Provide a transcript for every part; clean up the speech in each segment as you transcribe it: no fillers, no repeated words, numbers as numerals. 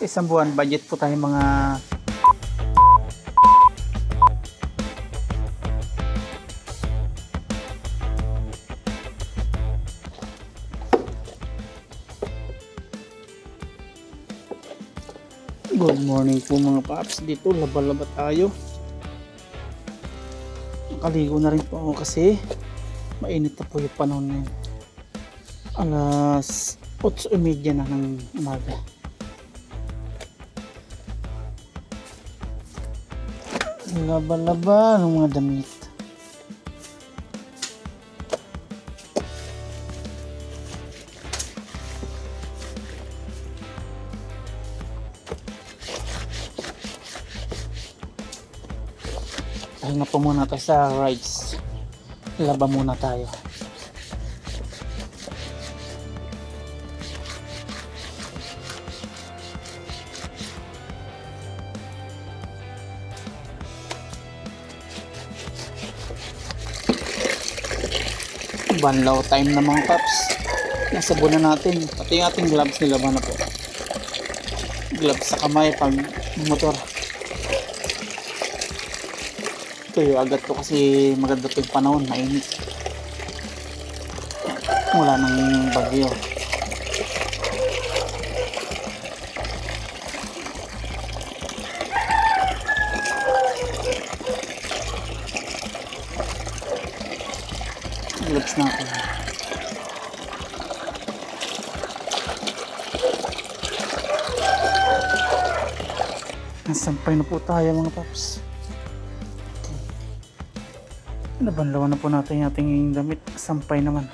Sa isang buwan, budget po tayo mga good morning po mga paps. Dito laba-laba tayo. Nakaligo na rin po ako kasi mainit na po yung panahon ngayon. Alas 8:30 na ng umaga. Laba-laba ng mga damit. Pahinga po muna tayo sa rides. Laba muna tayo. Banlaw time na mga paps. Nasabunan natin. Pati yung ating gloves nilaban na po. Gloves sa kamay pag motor. Tuyo agad to kasi maganda to yung panahon, mainit. Wala nang bagyo. Gloves natin. Nasampay na po tayo mga paps. Nabanlawan na po natin yung ating damit. Sampay naman.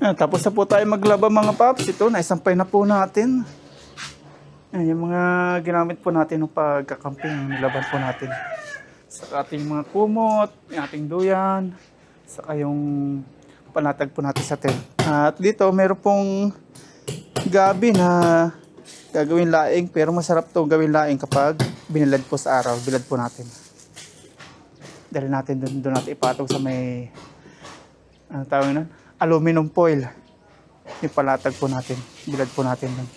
Tapos na po tayo maglaba mga paps. Ito, naisampay na po natin. Yung mga ginamit po natin ng pagkakamping, nilaban po natin. Sa ating mga kumot, yung ating duyan, saka yung panatag po natin sa tent. At dito, meron pong gabi na gagawin laing, pero masarap to gawin laing kapag binilad po sa araw, bilad po natin. Dahil natin doon natin ipatong sa may, ano tawag nun? Aluminum foil. Yung palatag po natin, bilad po natin doon.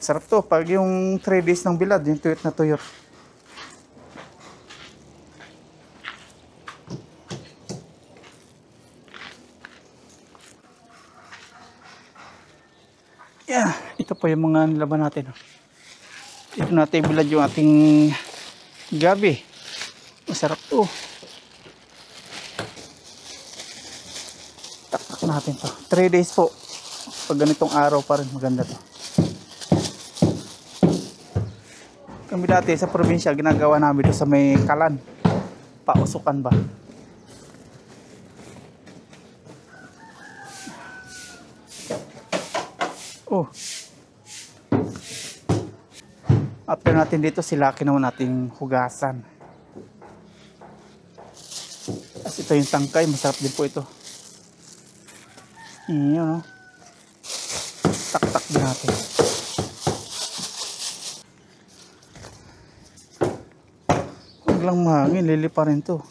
Sarap to pag yung 3 days ng bilad, yung tuyot na tuyot. Yeah, ito po yung mga nilaban natin. Ito natin bilad yung ating gabi. Masarap to. Taktak natin to. 3 days po. Pag ganitong araw pa rin maganda to. Kami dati sa probinsya, ginagawa namin doon sa may kalan. Pausukan ba? Oh. After natin dito, silaki naman nating hugasan. Tapos ito yung tangkay, masarap din po ito. Yun, no? Tak-tak din natin. Lang mahangin, lili pa rin to.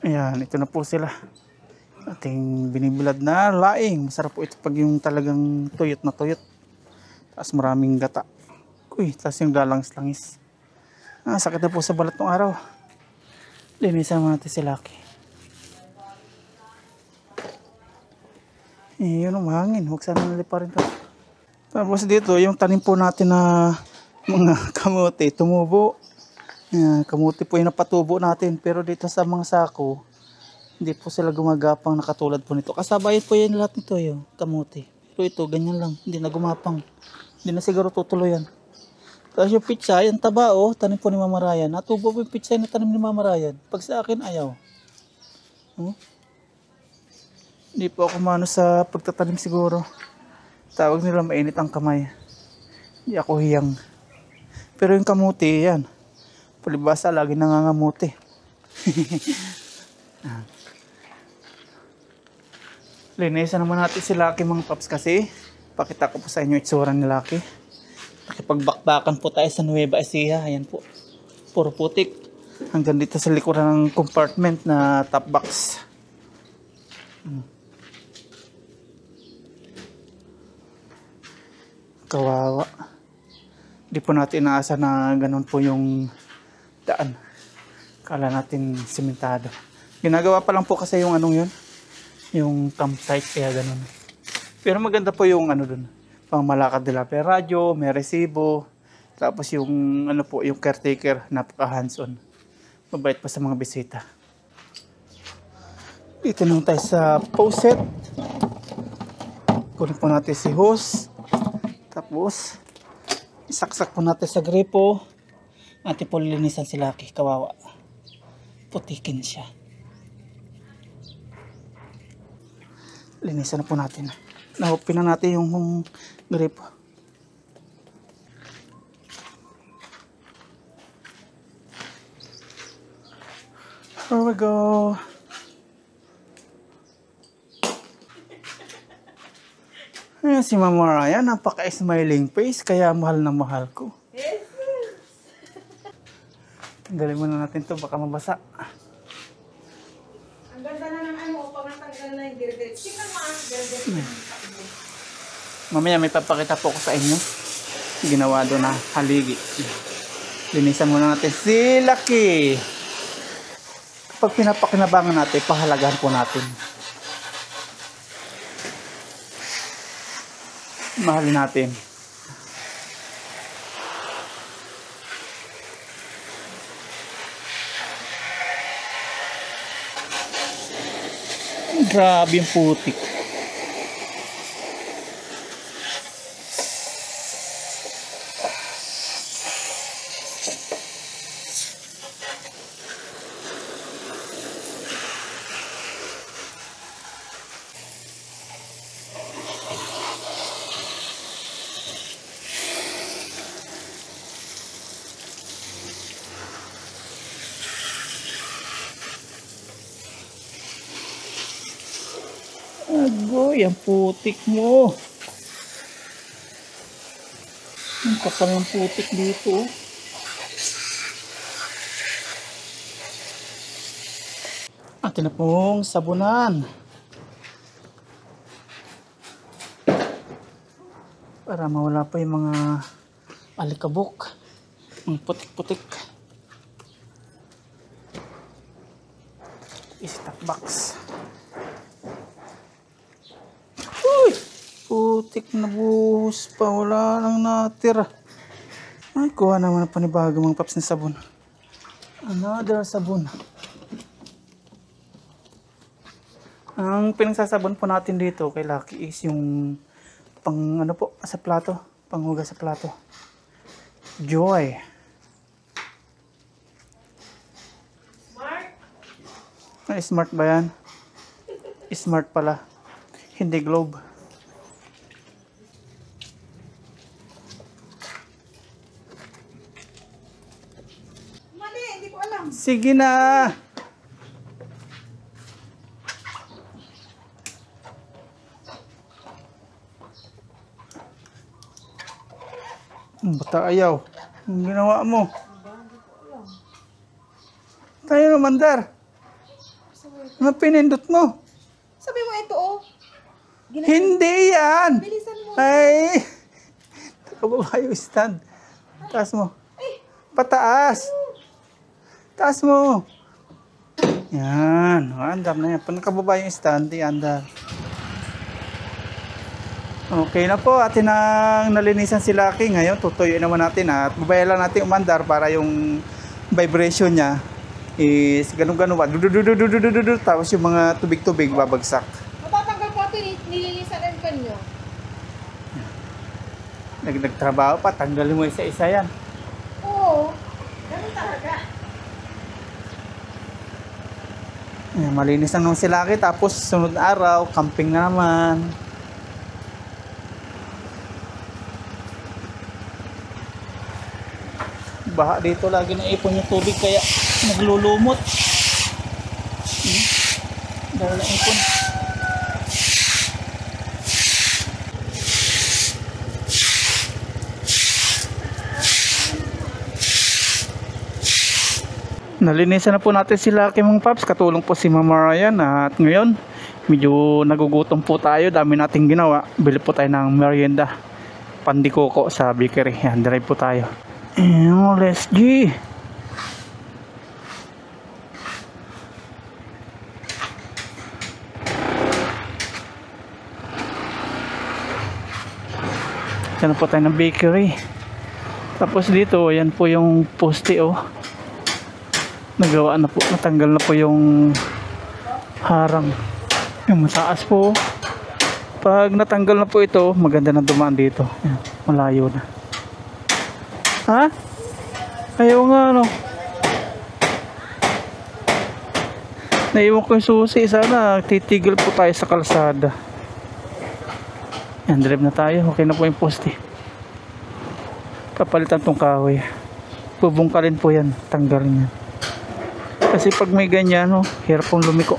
Ayan, ito na po sila. Ating binibilad na laing. Masarap po ito pag yung talagang tuyot na tuyot. Tapos maraming gata. Uy, tapos yung lalangis-langis. Sakit na po sa balat ng araw. Linisan mo natin si Lucky. Eh, yun ang hangin. Huwag sana nalipa rin to. Tapos dito, yung tanim po natin na mga kamote, tumubo. Yan, kamote po yung napatubo natin. Pero dito sa mga sako, hindi po sila gumagapang na katulad po nito. Kasabayan po yan lahat nito yung kamote. Pero ito, ganyan lang. Hindi na gumapang. Hindi na siguro tutuloy yan. Tapos yung pitsay, yung taba tanim po ni Mama Ryan. Natubo po yung pitsay na tanim ni Mama Ryan. Pag sa akin, ayaw. Hindi po ako mano sa pagtatanim siguro. Tawag nila mainit ang kamay. Hindi ako hiyang. Pero yung kamuti, yan. Palibasa, lagi nangangamuti. Linisan naman natin si Lucky mga paps kasi. Pakita ko po sa inyo itsura ni Lucky. Nakipagbakbakan po tayo sa Nueva Ecija. Ayan po. Puro putik. Hanggang dito sa likuran ng compartment na top box. Kawawa. Di po natin inaasa na ganun po yung daan. Kala natin simentado. Ginagawa pa lang po kasi yung anong yun. Yung campsite kaya ganun. Pero maganda po yung ano dun. Pang malakad nila. May radyo, may resibo. Tapos yung ano po, yung caretaker, napaka hands-on. Mabait pa sa mga bisita. Dito naman tayo sa faucet. Kunin po natin si hose. Tapos, isaksak po natin sa gripo. Atin po linisan si Lucky. Kawawa. Putikin siya. Linisan na po natin. Nahupin na natin yung gripo. Here we go. Ayan si Mama Ryan, napaka-smiling face, kaya mahal na mahal ko. Tanggalin muna natin to, baka mabasa. Ang ganda na ng ano, pag natanggal na yung girgit. Tingnan mo ang girgit. Mamaya may papakita po ko sa inyo. Ginawa doon na haligi. Linisan muna natin si Lucky. Kapag pinapakinabangan natin, pahalagahan po natin. Mahalin natin. Grabe yung putik. Agoy, ang putik mo. Ang kapal ng putik dito. Atin na pong sabunan. Para mawala pa yung mga alikabok. Ang putik-putik. Stock box. Uy! Putik na buhos pa. Wala nang natira. Ay, kuha naman ang panibago mga paps na sabon. Another sabon. Ang pinagsasabon po natin dito kay Lucky is yung pang ano po sa plato. Panghugas sa plato. Joy. Ay, smart ba yan? Smart pala. Hindi globe. Mali, hindi ko alam. Sige na! Bata ayaw. Ang ginawa mo. Tayo naman, Dar. Ano pinindot mo? Sabi mo ito, oh. Hindi yan! Bilisan mo. Ay! Nakababa yung stand. Taas mo. Pataas! Taas mo! Yan. Andar na yan. Pag nakababa yung stand, di andar. Okay na po, atin ang nalinisan si Lucky. Ngayon, tutuyuin naman natin at babayan lang natin umandar para yung vibration niya is ganun-ganun. Tapos yung mga tubig-tubig babagsak. Matatanggal po ito, nililisan ang kanyo. Nagtrabaho pa, tanggalin mo isa-isa yan. Oo, ganun talaga. Ayan, malinis na nung si Lucky. Tapos sunod na araw, camping na naman. Baha dito, lagi na ipon yung tubig kaya naglulumot. Dahil na ipon. Nalinisan na po natin si Lucky mga paps. Katulong po si Mama Ryan. At ngayon, medyo nagugutom po tayo. Dami nating ginawa. Bili po tayo ng merienda. Pandikoko sa bakery. Yan, drive po tayo. Let's G. Diyan po tayo ng bakery. Tapos dito, ayan po yung poste oh. Nagawa na po, natanggal na po yung harang. Yung mataas po. Pag natanggal na po ito, maganda na dumaan dito. Ayan, malayo na. Ha? Ayaw nga ano. Naiwan ko yung susi. Sana titigil po tayo sa kalsada. Yan, drive na tayo. Okay na po yung poste. Kapalitan tong kahoy. Bubungkalin po yan. Tanggalin yan. Kasi pag may ganyan, no, hirap pong lumiko.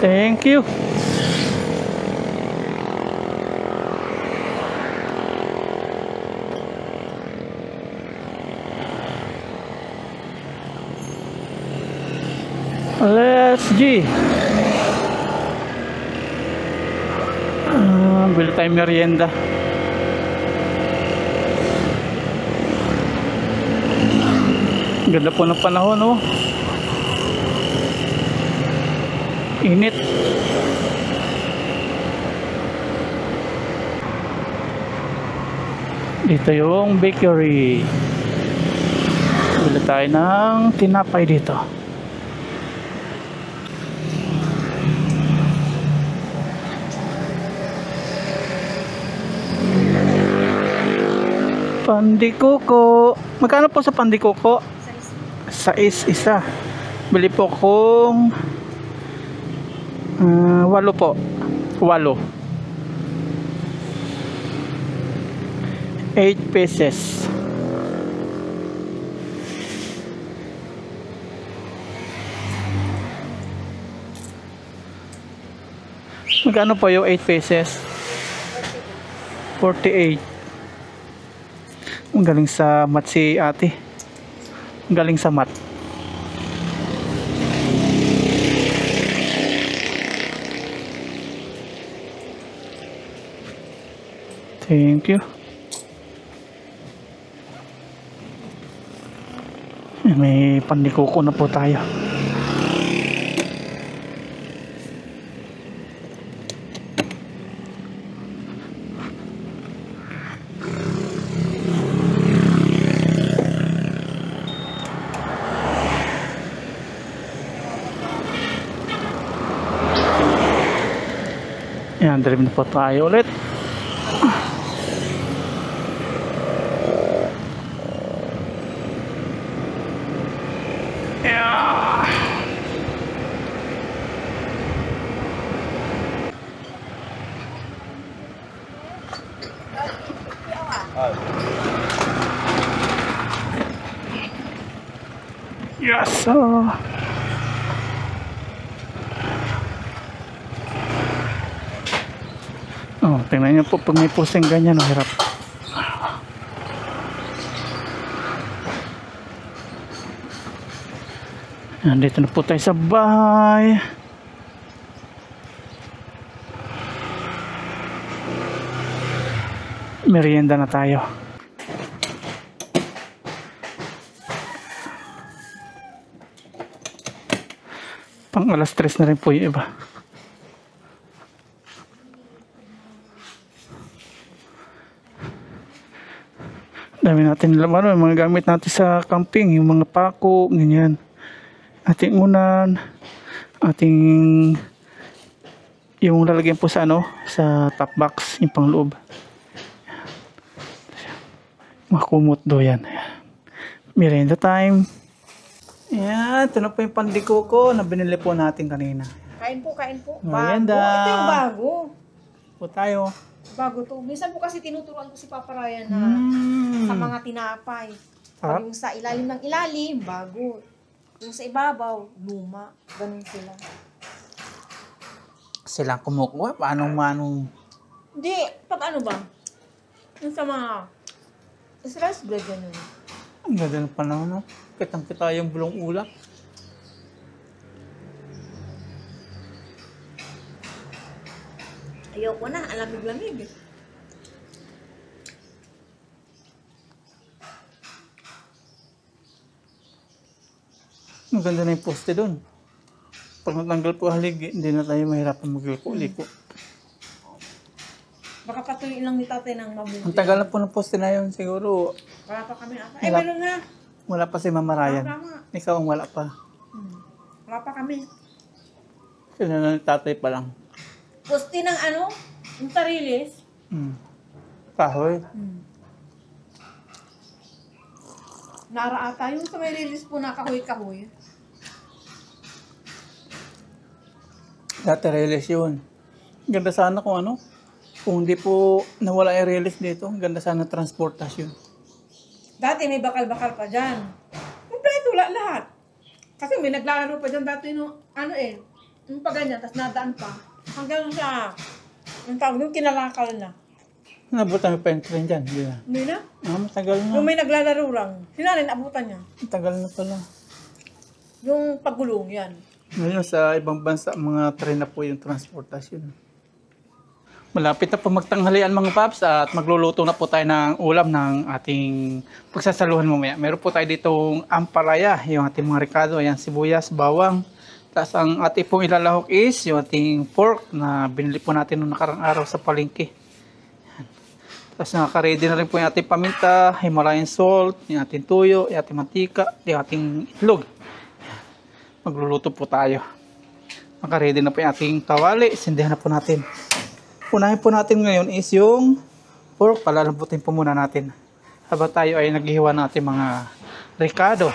Thank you. Let's G. Bili tayong merienda. Ganda po ng panahon, oh. Init. Dito yung bakery. Bili tayo ng tinapay dito. Pandikoko. Magkano po sa pandikoko? 6 isa. Bili po kong 8 po. 8 pesos. Magkano po yung 8 pesos? 48. Ang galing sa mat si ate. Ang galing sa mat. Thank you. May pandikoko na po tayo. Yan, drive na po tayo ulit. Yeah. Yes, oh, tingnan nyo po pag may pusing ganyan, oh, hirap. Nandito na po tayo sa bahay. Merienda na tayo. Pang alas 3 na rin po yung iba. Dami natin laman, yung mga gamit natin sa camping, yung mga pako, ganyan. Ating unan, ating yung lalagyan po sa sa top box, yung pang loob. Mga kumot do yan. Merienda time. Yan, ito na po yung pandiko ko na binili po natin kanina. Kain po, kain po. Merienda. Bago. Ito yung bago. Po tayo. Bago to. Minsan po kasi tinuturuan ko si Papa Ryan na sa mga tinapay. Sarap. Pag yung sa ilalim ng ilalim, bago. Yung sa ibabaw, luma. Ganun sila. Silang kumukuha, manong. Hindi, pag ano ba? Yung sa mga stress bread, ganun. Ang ganda ng panahon, no? Kitang-kita yung bulong ulap. Ayoko na, alamig-lamig. Ang ganda na yung poste doon. Pag natanggal po haligi, hindi na tayo mahirapan magliko-liko. Baka patuloy lang ni tatay ng mabuti. Ang tagal na po ng poste na yun, siguro. Wala pa kami ata. Wala. Meron na. Wala pa si Mama Ryan. Tama. Ikaw ang wala pa. Wala pa kami. Sila na ni tatay pa lang. Poste ng ano? Yung sarilis. Kahoy. Nara ata. Yung sa may release po na kahoy-kahoy. Dati release yun. Ganda sana kung kung hindi po nawala yung release dito, ganda sana transportasyon. Dati may bakal-bakal pa dyan. Kompleto lahat. Kasi may naglalaro pa dyan dati no, yung pa ganyan, tapos nadaan pa. Hanggang sa, yung tawag yung kinalakal na. Nabutan mo pa yung train dyan, hindi na. Hindi na? Matagal na. Yung may naglalaro lang, sinarin, abutan niya. Matagal na pala. Yung pagulong, yan. Ngayon sa ibang bansa, mga train na po yung transportasyon. Malapit na po magtanghalian mga paps at magluluto na po tayo ng ulam ng ating pagsasaluhan mamaya. Meron po tayo ditong ampalaya, yung ating mga ricado, ayan, sibuyas, bawang. Tapos ang ating pong ilalahok is yung ating pork na binili po natin noong nakarang araw sa palengke. Ayan. Tapos nakaready na rin po yung ating paminta, Himalayan salt, yung ating tuyo, yung ating mantika, yung ating itlog. Magluluto po tayo. Naka-ready na po yung ating kawali. Sindihan na po natin. Unahin po natin ngayon is yung pork. Palalambutin po muna natin. Habang tayo ay naghihiwa ng ating mga ricado.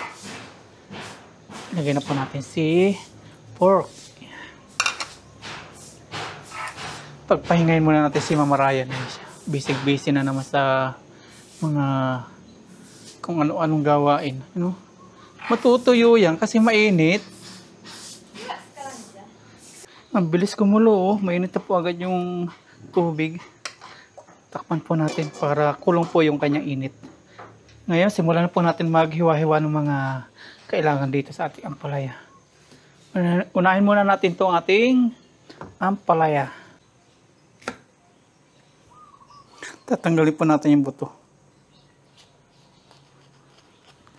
Lagyan na po natin si pork. Pagpahingayin muna natin si Mama Ryan. Busy-busy na naman sa mga kung ano-anong gawain. Matutuyo yan kasi mainit. Ang bilis kumulo, oh. Mainit na po agad yung tubig. Takpan po natin para kulong po yung kanyang init. Ngayon, simulan na po natin maghiwa-hiwa ng mga kailangan dito sa ating ampalaya. Unahin muna natin itong ating ampalaya. Tatanggalin po natin yung buto.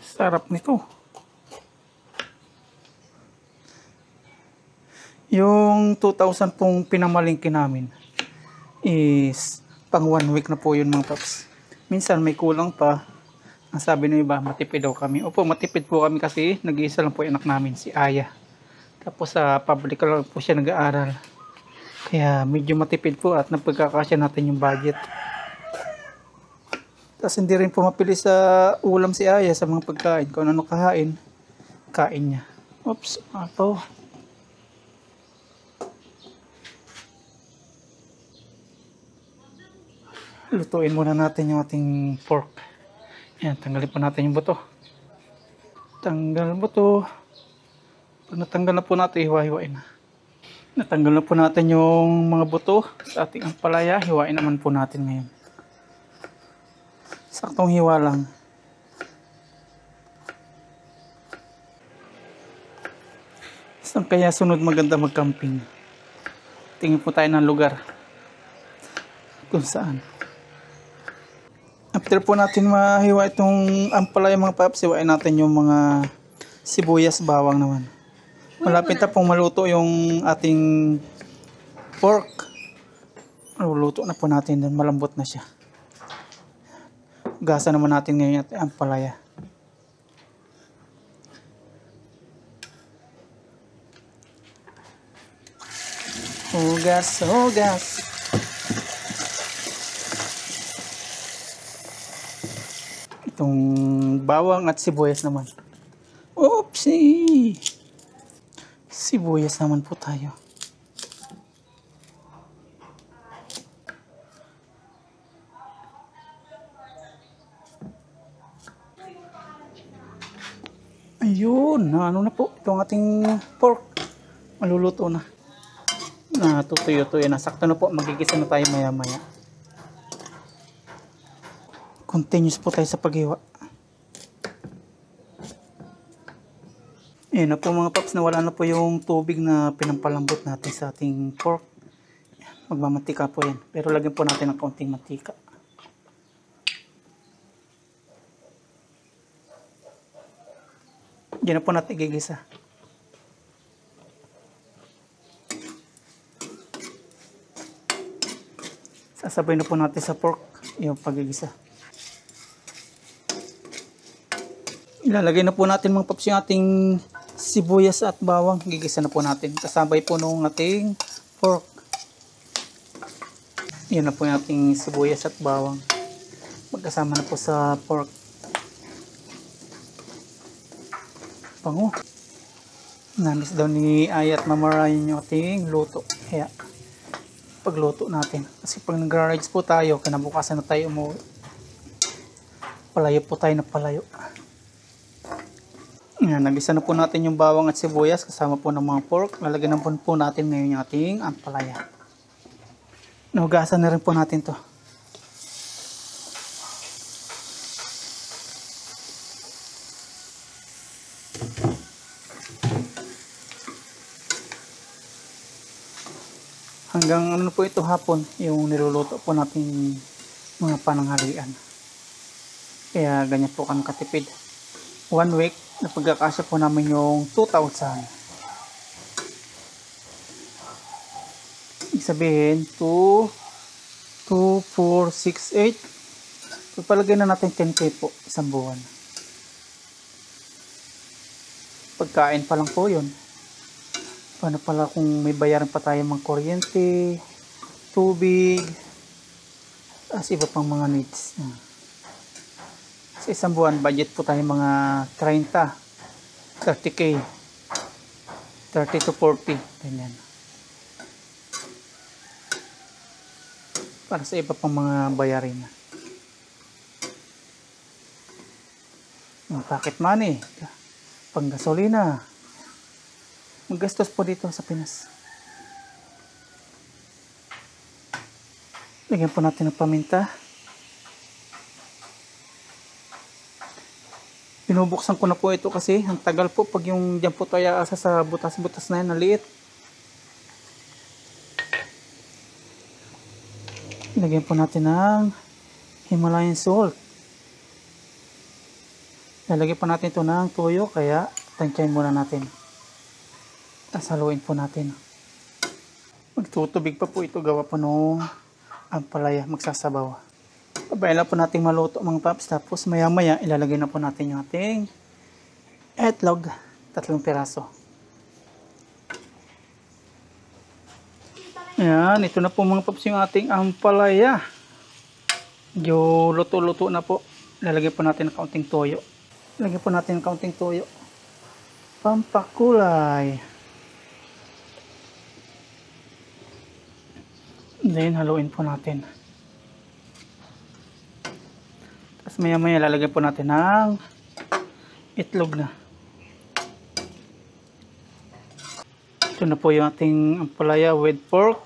Sarap nito. Yung 2,000 pong pinamalingki namin is pang 1 week na po yun mga paps. Minsan may kulang pa. Ang sabi ng iba, matipid daw kami. Opo, matipid po kami kasi nag-iisa lang po yung anak namin, si Aya. Tapos sa public lang po siya nag-aaral. Kaya medyo matipid po at napagkakasya natin yung budget. Tapos hindi rin po mapili sa ulam si Aya sa mga pagkain. Kung ano kahain, kain niya. Oops, apo. Lutuin muna natin yung ating pork. Yan, tanggalin po natin yung buto. Tanggal buto. Pag natanggal na po natin, hiwa-hiwain na. Natanggal na po natin yung mga buto sa ating ampalaya. Hiwain naman po natin ngayon. Saktong hiwa lang. Saan kaya sunod maganda mag-camping? Tingin po tayo ng lugar. Kung saan. After po natin mahiwa itong ampalaya mga paps, hiwain natin yung mga sibuyas, bawang naman. Malapit na pong maluto yung ating pork. Luluto na po natin doon, malambot na siya. Gasa naman natin ngayon at ampalaya. Hugas, hugas. Itong bawang at sibuyas naman. Oopsie! Sibuyas naman po tayo. Ayun, ano na po, itong ating pork. Maluluto na. Tutuyo-tuyo na. Sakto na po, magigisa na tayo maya-maya. Continuous po tayo sa paghiwa. Ayan na po mga paps, nawala na po yung tubig na pinampalambot natin sa ating pork. Magmamantika po yan. Pero lagyan po natin ng kaunting mantika. Diyan na po natin igigisa. Sasabay na po natin sa pork yung pagigisa. Ilalagay na po natin mga paps yung ating sibuyas at bawang. Gigisa na po natin. Kasabay po nung ating pork. Yan na po yung ating sibuyas at bawang. Magkasama na po sa pork. Pango. Namis daw ni Aya at Mama Ryan yung ating luto. Kaya pagluto natin. Kasi pag nagra-rides po tayo, kinabukasan na tayo umuwi. Palayo po tayo na palayo. Yan, nagisa na po natin yung bawang at sibuyas kasama po ng mga pork. Lalagyan na po natin ngayon yung ating ampalaya. Nahugasan na rin po natin to. Hanggang ano po ito hapon, yung niluluto po natin mga pananghalian. Kaya ganyan po kami katipid. 1 week, napagkakasya po namin yung 2,000. Ibig sabihin, 2, 4, 6, 8. Pagpalagay na natin 10K po, isang buwan. Pagkain pa lang po yun. Paano pala kung may bayaran pa tayo mga kuryente, tubig, as iba pang mga needs. Sa isang buwan, budget po tayo mga 30, 30K, 30 to 40, ganyan. Para sa iba pang mga bayarin. Yung pocket money, pang gasolina. Maggastos po dito sa Pinas. Lagyan po natin ng paminta. Binubuksan ko na po ito kasi ang tagal po pag yung dyan po tayo asa sa butas-butas na yan, naliit. Lagyan po natin ng Himalayan salt. Lalagyan po natin ito ng toyo kaya tansyahin muna natin. Tapos haluin po natin. Magtutubig pa po ito, gawa po nung ampalaya, magsasabaw. Pabayan lang po natin maluto mga paps. Tapos maya maya ilalagay na po natin yung ating itlog, 3 piraso. Ayan, ito na po mga paps yung ating ampalaya. Medyo luto-luto na po. Ilalagay po natin ng kaunting toyo. Ilalagay po natin ng kaunting toyo. Pampakulay. Then, haluin po natin. Tapos maya-maya lalagyan po natin ng itlog na. Ito na po yung ating ampalaya with pork.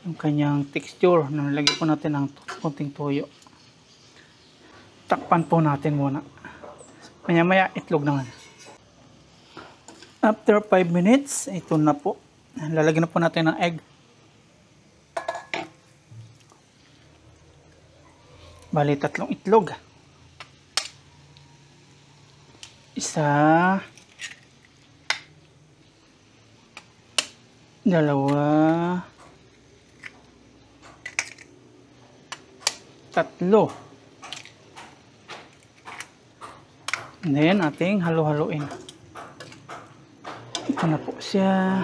Yung kanyang texture. Nalagyan po natin ng konting toyo. Takpan po natin muna. Maya-maya itlog naman. After 5 minutes, ito na po. Lalagyan na po natin ng egg. Bali, 3 itlog. Isa, dalawa, 3. And then, ating halo-haloin. Ito na po siya.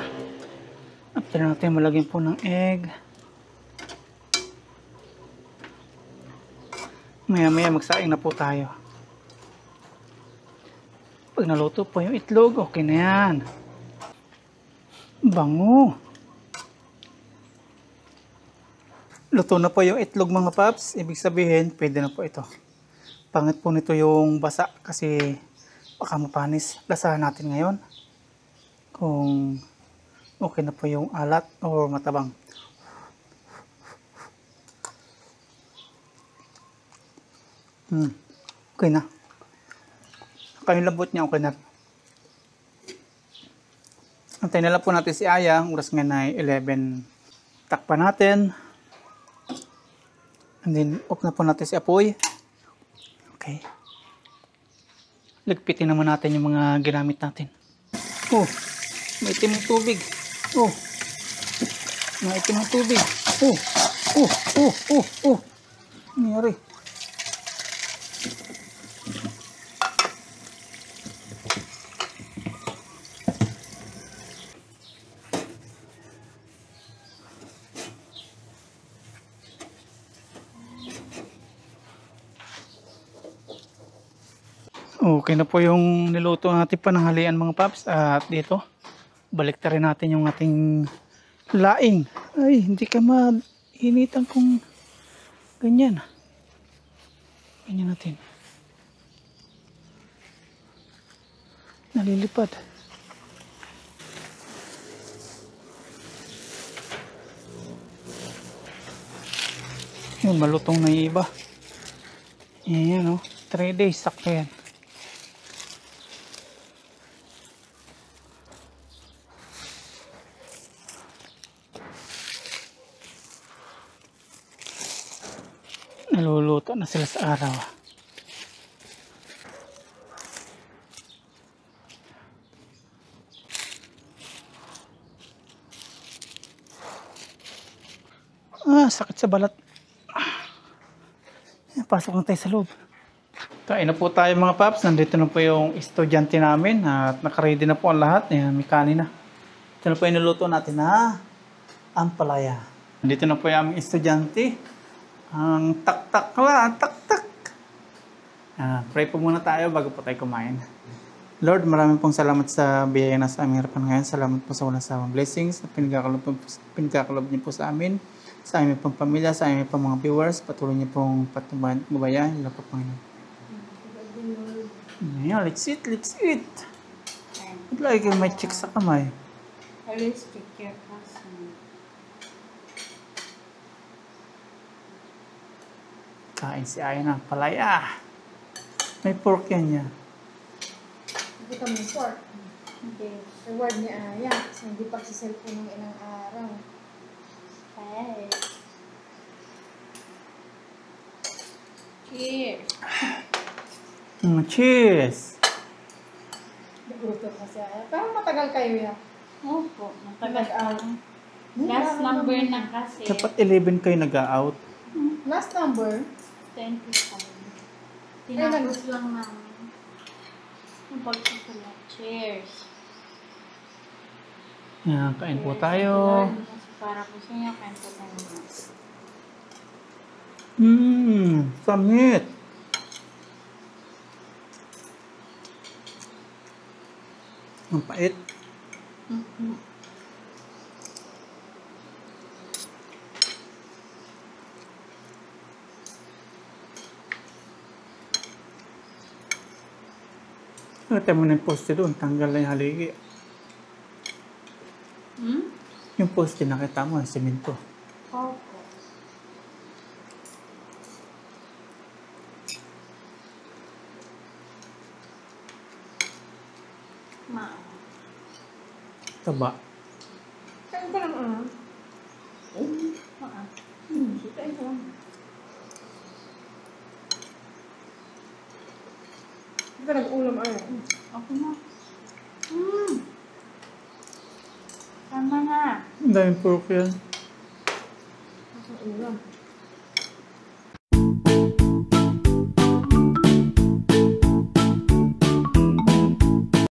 After natin malagyan po ng egg. Maya-maya magsaing na po tayo. Pag naluto po yung itlog, okay na yan. Bango. Luto na po yung itlog mga paps. Ibig sabihin, pwede na po ito. Pangit po nito yung basa kasi baka mapanis. Lasahan natin ngayon kung okay na po yung alat o matabang. Okay na. Kaya yung lambot niya, okay na. Antayin na lang po natin si Aya. Oras nga na 11. Takpan natin. And then, off na po natin si Apoy. Okay. Ligpitin naman natin yung mga ginamit natin. Oh, may itim ng tubig. Oh, may itim ng tubig. Oh. Nangyari. Okay na po yung niluto natin pananghalian mga paps. At dito, balik ta rin natin yung ating laing. Ay, hindi ka mahinitan kung ganyan. Ganyan natin. Nalilipad. Yun, malutong na yung iba. Yan, 3 days, sakto yan. Naluluto na sila sa araw. Sakit sa balat. Pasok na tayo sa loob. Kain na po tayo mga paps. Nandito na po yung estudyante namin at nakaready na po ang lahat. Ayan, may kanin na. Ito na po yung niluto natin na ampalaya. Nandito na po yung aming estudyante. Ang tak-tak la, tak-tak. Pray po muna tayo bago po tayo kumain. Lord, maraming pong salamat sa biyaya na sa aming harapan ngayon. Salamat po sa walang sawang blessings na pinagkakalob niyo po sa amin, sa aming pong pamilya, sa aming pong mga viewers. Patuloy niyo pong patubayan, gubayan. Ilo po, Panginoon. Ayan, let's eat, let's eat. Ba't lagi kayo may chick sa kamay? Always take care of us. Kain si Aya ng palaya. May pork yan niya. Hindi kami pork. Okay. Reward ni Aya. Kasi hindi pagsiselfon ng ilang araw. Hey. Cheers. Cheers! Nagutom kasi Aya. Pero matagal kayo yan. Opo, matagal Nag-out. pa. Last number na kasi. Dapat 11 kayo nag-out. Last number? 25. Tinapos lang namin. Yung pagsusulat. Cheers. Yan, kain po Cheers. tayo. Kasi para po sa inyo, kain po tayo mas. Samit. Ang pait. Nakita mo na yung poste doon, tanggal na yung haligi. Yung poste nakita mo, yung semento. Opo. Taba. Kain ko lang ano? Maa. Kain ko lang. Ito nag-ulam ay. Ako na. Tama na. Ang daming pork yan.